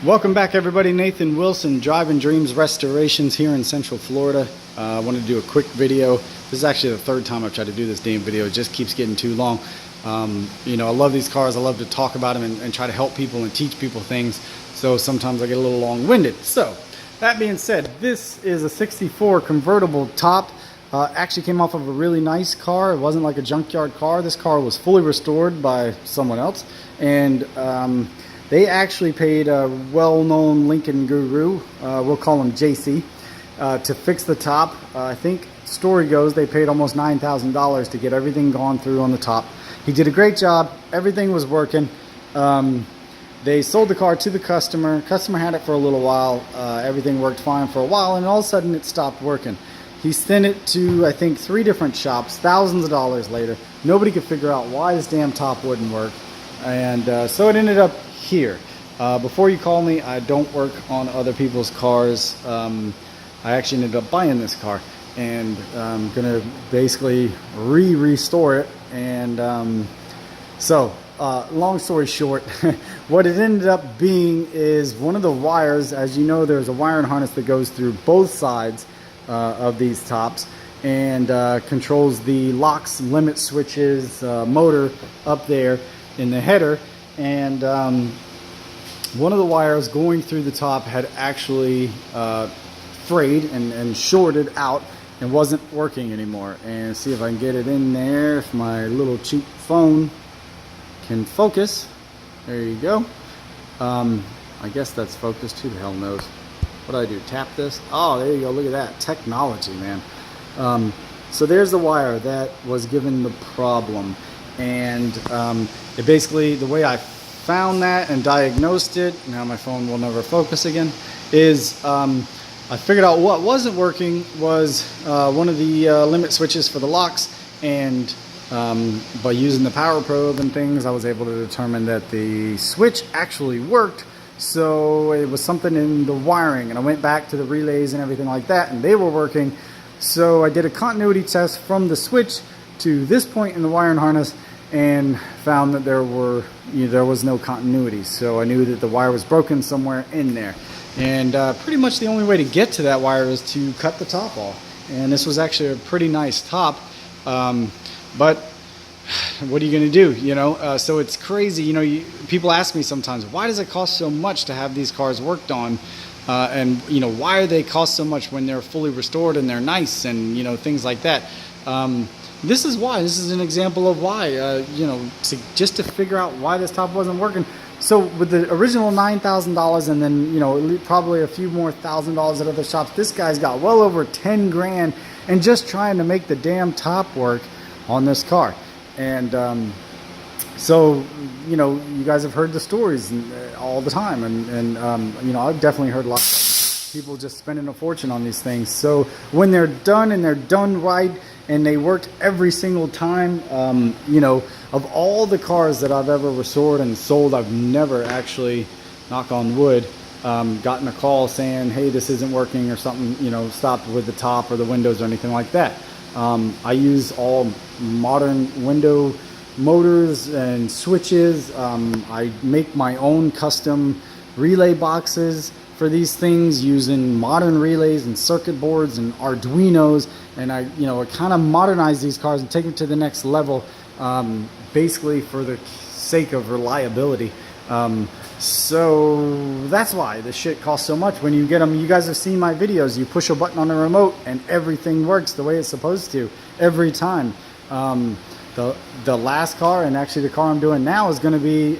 Welcome back, everybody. Nathan Wilson, Driving Dreams Restorations here in Central Florida. I wanted to do a quick video. This is actually the third time I've tried to do this damn video. It just keeps getting too long. I love these cars. I love to talk about them and try to help people and teach people things. So sometimes I get a little long-winded. So that being said, this is a 64 convertible top. Actually came off of a really nice car. It wasn't like a junkyard car. This car was fully restored by someone else. And they actually paid a well-known Lincoln guru, we'll call him JC, to fix the top. I think story goes they paid almost $9,000 to get everything gone through on the top. He did a great job. Everything was working. They sold the car to the customer. Customer had it for a little while. Everything worked fine for a while, and all of a sudden it stopped working. He sent it to, I think, 3 different shops, thousands of dollars later. Nobody could figure out why this damn top wouldn't work. And so it ended up here. Before you call me, I don't work on other people's cars. I actually ended up buying this car, and I'm gonna basically restore it. And long story short, what it ended up being is one of the wires. As you know, there's a wiring harness that goes through both sides of these tops and controls the locks, limit switches, motor up there in the header. And one of the wires going through the top had actually frayed and shorted out and wasn't working anymore. And see if I can get it in there, if my little cheap phone can focus. There you go. I guess that's focused. Who the hell knows? What do I do? Tap this? Oh, there you go. Look at that technology, man. So there's the wire that was given the problem. And it basically, the way I found that and diagnosed it, now my phone will never focus again, is I figured out what wasn't working was one of the limit switches for the locks. And by using the power probe and things, I was able to determine that the switch actually worked. So it was something in the wiring, and I went back to the relays and everything like that, and they were working. So I did a continuity test from the switch to this point in the wiring harness and found that there was no continuity. So I knew that the wire was broken somewhere in there. And pretty much the only way to get to that wire is to cut the top off. And this was actually a pretty nice top. But what are you going to do? So it's crazy. People ask me sometimes, why does it cost so much to have these cars worked on? And why are they cost so much when they're fully restored and they're nice and things like that? This is why. This is an example of why. Just to figure out why this top wasn't working. So with the original $9,000 and then probably a few more $1,000 at other shops, this guy's got well over 10 grand and just trying to make the damn top work on this car. And you guys have heard the stories all the time, and I've definitely heard lots of people just spending a fortune on these things. So when they're done and they're done right and they worked every single time, of all the cars that I've ever restored and sold, I've never actually, knock on wood, gotten a call saying, hey, this isn't working or something, stopped with the top or the windows or anything like that. I use all modern window motors and switches. I make my own custom relay boxes for these things using modern relays and circuit boards and Arduinos, and I kind of modernize these cars and take them to the next level, basically for the sake of reliability. So that's why this shit costs so much. When you get them, you guys have seen my videos, you push a button on the remote and everything works the way it's supposed to every time. The last car, and actually the car I'm doing now, is going to be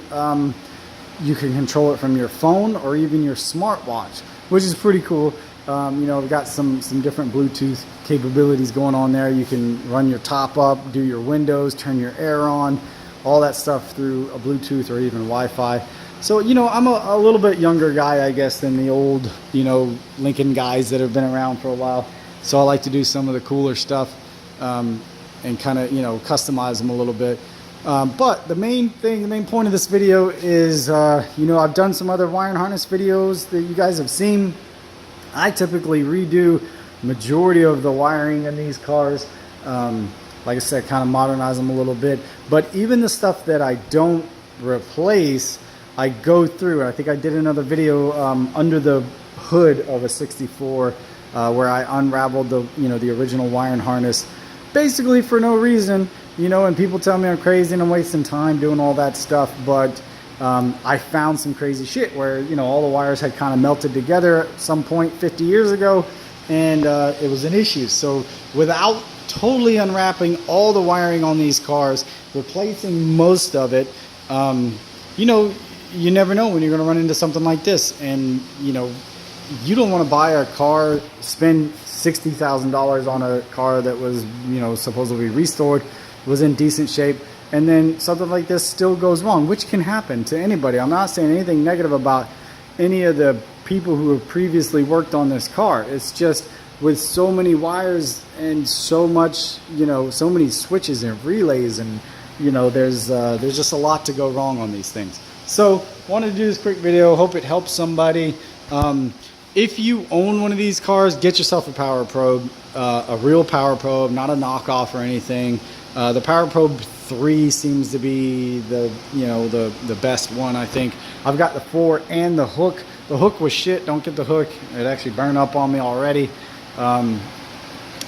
you can control it from your phone or even your smartwatch, which is pretty cool. We've got some different Bluetooth capabilities going on there. You can run your top up, do your windows, turn your air on, all that stuff through a Bluetooth or even Wi-Fi. So, I'm a little bit younger guy, I guess, than the old, Lincoln guys that have been around for a while. So I like to do some of the cooler stuff and kind of, customize them a little bit. But the main point of this video is, I've done some other wiring harness videos that you guys have seen. I typically redo majority of the wiring in these cars. Like I said, kind of modernize them a little bit. But even the stuff that I don't replace, I go through, and I think I did another video under the hood of a 64 where I unraveled the, the original wiring harness, basically for no reason, and people tell me I'm crazy and I'm wasting time doing all that stuff, but I found some crazy shit where, all the wires had kind of melted together at some point 50 years ago, and it was an issue. So without totally unwrapping all the wiring on these cars, replacing most of it, you never know when you're going to run into something like this. And, you don't want to buy a car, spend $60,000 on a car that was, supposedly restored, was in decent shape, and then something like this still goes wrong, which can happen to anybody. I'm not saying anything negative about any of the people who have previously worked on this car. It's just with so many wires and so much, so many switches and relays, and there's just a lot to go wrong on these things. So wanted to do this quick video. Hope it helps somebody. If you own one of these cars, get yourself a power probe, a real power probe, not a knockoff or anything. The Power Probe 3 seems to be the best one, I think. I've got the 4 and the hook. The hook was shit. Don't get the hook. It actually burned up on me already.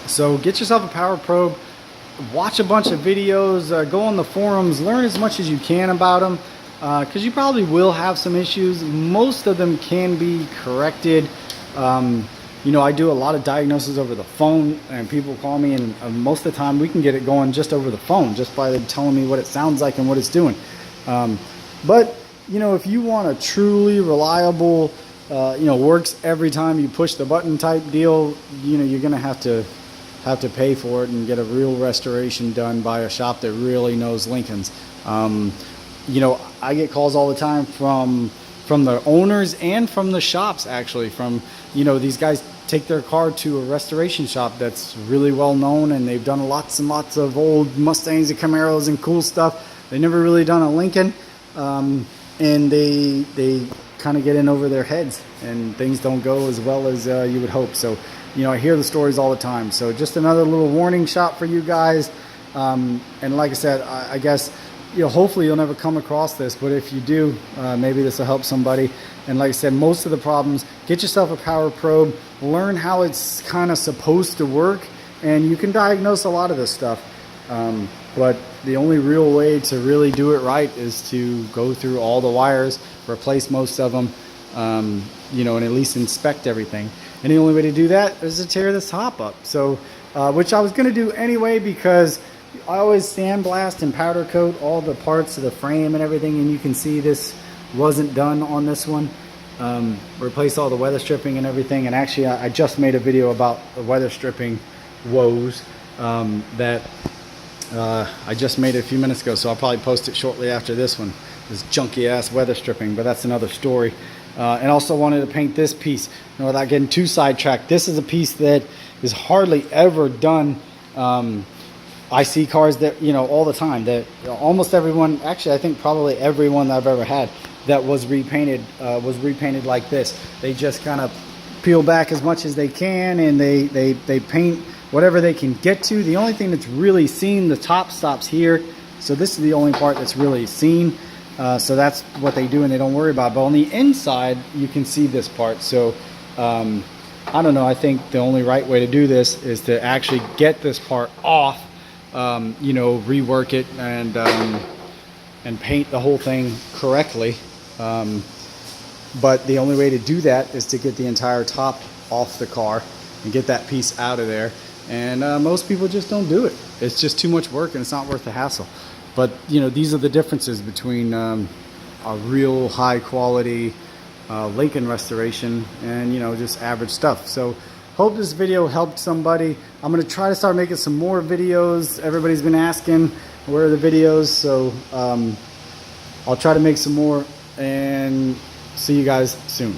So get yourself a power probe. Watch a bunch of videos. Go on the forums. Learn as much as you can about them, because you probably will have some issues. Most of them can be corrected. I do a lot of diagnosis over the phone, and people call me, and most of the time we can get it going just over the phone, just by them telling me what it sounds like and what it's doing. But if you want a truly reliable, works every time you push the button type deal, you're gonna have to pay for it and get a real restoration done by a shop that really knows Lincolns. I get calls all the time from the owners and from the shops, actually, from these guys take their car to a restoration shop that's really well known, and they've done lots and lots of old Mustangs and Camaros and cool stuff. They never really done a Lincoln, and they kind of get in over their heads, and things don't go as well as you would hope. So I hear the stories all the time. So just another little warning shot for you guys. And like I said, I guess hopefully you'll never come across this, but if you do, maybe this will help somebody. And like I said, most of the problems, get yourself a power probe, learn how it's kind of supposed to work, and you can diagnose a lot of this stuff. But the only real way to really do it right is to go through all the wires, replace most of them, and at least inspect everything. And the only way to do that is to tear this top up. So, which I was going to do anyway, because I always sandblast and powder coat all the parts of the frame and everything, and you can see this wasn't done on this one. Replace all the weather stripping and everything, and actually I just made a video about the weather stripping woes that I just made it a few minutes ago, so I'll probably post it shortly after this one, this junky ass weather stripping, but that's another story. And also wanted to paint this piece, without getting too sidetracked. This is a piece that is hardly ever done. I see cars that, all the time, that almost everyone, actually I think probably everyone that I've ever had that was repainted like this. They just kind of peel back as much as they can, and they paint whatever they can get to. The only thing that's really seen, the top stops here, so this is the only part that's really seen. So that's what they do, and they don't worry about it. But on the inside, you can see this part. So I don't know, I think the only right way to do this is to actually get this part off, rework it, and paint the whole thing correctly. But the only way to do that is to get the entire top off the car and get that piece out of there. And most people just don't do it. It's just too much work, and it's not worth the hassle. But these are the differences between a real high quality Lincoln restoration and just average stuff. So hope this video helped somebody. I'm going to try to start making some more videos. Everybody's been asking where are the videos, so I'll try to make some more, and see you guys soon.